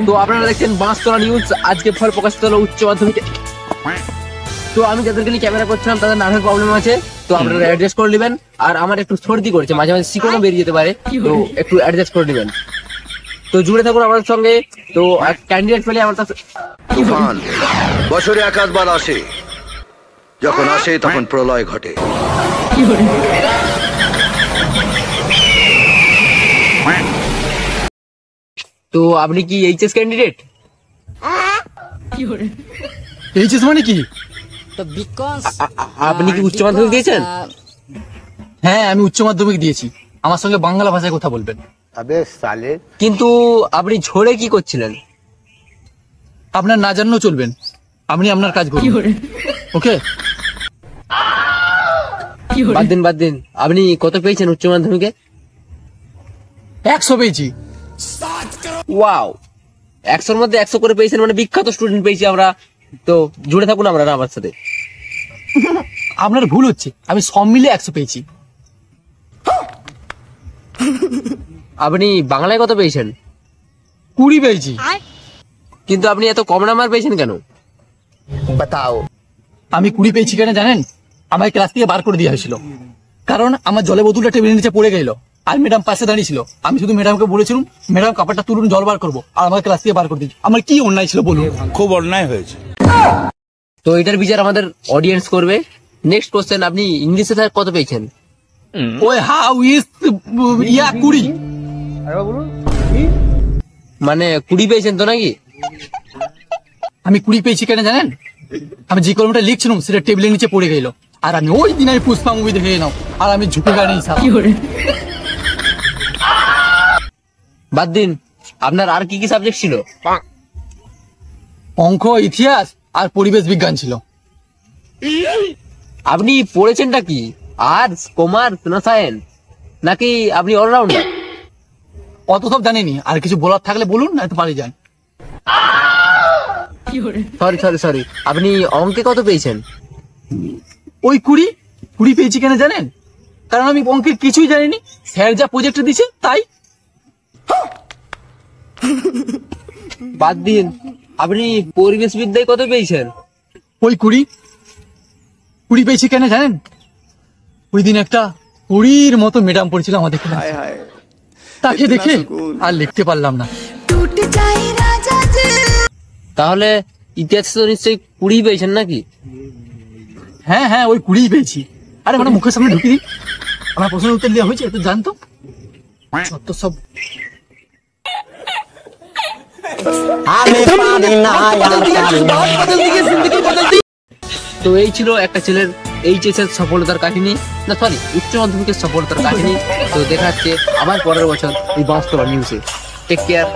তো আপনারা দেখছেন বাঁশতলা নিউজ। আজকে ফল প্রকাশিত হলো উচ্চ মাধ্যমিকে। তো আমি যাদেরকে নিয়ে ক্যামেরা করছিলাম তাদের নার্ভের প্রবলেম আছে, তো আপনারা অ্যাডজাস্ট করে নেবেন। আর আমার একটু সর্দি করছে, মাঝে মাঝে শিকড়ও বেরিয়ে যেতে পারে, তো একটু অ্যাডজাস্ট করে নেবেন। তো জুড়ে থাকুন আমাদের সঙ্গে। তো ক্যান্ডিডেট পেলে আমার কাছে তুফান বছরে একাধবার আসে, যখন আসে তখন প্রলয় ঘটে। তো আপনি কি এইচএস ক্যান্ডিডেট? এইচএস মানে কি? আপনি কি উচ্চ মাধ্যমিক দিয়েছেন? হ্যাঁ, আমি উচ্চ মাধ্যমিক দিয়েছি। আমার সঙ্গে বাংলা ভাষায় কথা বলবেন। কিন্তু আপনি ঝরে কি করছিলেন? আপনার না জানলেও চলবেন, আপনি আপনার কাজ করুন। ওকে, বাদ দিন। আপনি কত পেয়েছেন উচ্চ মাধ্যমিকে? 100 পেয়েছি। ওয়াও, 100-র মধ্যে 100 করে পেয়েছেন, মানে বিখ্যাত স্টুডেন্ট পেয়েছি আমরা। তো জুড়ে থাকুন আমরা আমার সাথে। আপনার ভুল হচ্ছে, আমি সব মিলে 100 পেয়েছি। আপনি বাংলায় কত পেয়েছেন? 20 পেয়েছি। কিন্তু আপনি এত কম নাম্বার পেয়েছেন কেন? আমি 20 পেয়েছি কেন জানেন? আমার ক্লাস থেকে বার করে দেওয়া হয়েছিল, কারণ আমার জলের বোতলটা টেবিলের নিচে পড়ে গেল আর ম্যাডাম পাশে দাঁড়িয়ে ছিল। আমি শুধু ম্যাডামকে বলেছিলাম, ম্যাডাম কাপড়টা তুলুন, জল বার করবো, আর আমার ক্লাস থেকে বার করে দিচ্ছি। আমার কি অন্যায় ছিল বলুন? খুব অন্যায় হয়েছে। তো এটার বিচার আমাদের অডিয়েন্স করবে। নেক্সট কোশ্চেন, আপনি ইংলিশে কত পেয়েছেন? ওই হাউ ইজ 20। মানে 20 পেয়েছেন তো নাকি? আমি 20 পেয়েছি কেন জানেন? আমি যে কলমটা লিখছিলাম সেটা টেবিলের নিচে পড়ে গেল, আর আমি ওই দিন আমি পুষ্পা মুভি দেখে এলাম, আর আমি ঝুঁকে গাড়ি হিসাব। বাদ দিন, আপনার আর কি কি সাবজেক্ট ছিল? অঙ্ক, ইতিহাস আর পরিবেশ বিজ্ঞান ছিল। আপনি পড়েছেনটা কি? আর্টস, কমার্স না সায়েন্স, নাকি আপনি অলরাউন্ডার? অত সব জানিনি, আর কিছু বলার থাকলে বলুন, না তো পারি যান। সরি, আপনি অঙ্কে কত পেয়েছেন? ওই 20 পেয়েছি কেন জানেন? কারণ আমি অঙ্কের কিছুই জানিনি, স্যার যা প্রজেক্ট দিছে তাই। বাদ দিন, আপনি পরিবেশ বিদ্যায় কত পেয়েছেন? ওই 20 পেয়েছি কেন জানেন? ওই দিন একটা পরীর মতো ম্যাডাম পড়েছিল আমাদের ক্লাসে, তাকে দেখে আর লিখতে পারলাম না। তাহলে ইতিহাসে তো নিশ্চয়ই 20 পেয়েছেন নাকি? হ্যাঁ, ওই 20 পেয়েছি। আরে মানে মুখের সামনে ঢুকিয়ে দিই, আমার প্রশ্নের উত্তর দেওয়া হয়েছে, তো জানতো যত সব। তো এই ছিল একটা ছেলের এইচএস এর সফলতার কাহিনী, না সরি উচ্চ মাধ্যমিকের সফলতার কাহিনী। তো দেখা যাচ্ছে আবার পরের বছর এই বাঁশতলা নিউজে। Take care.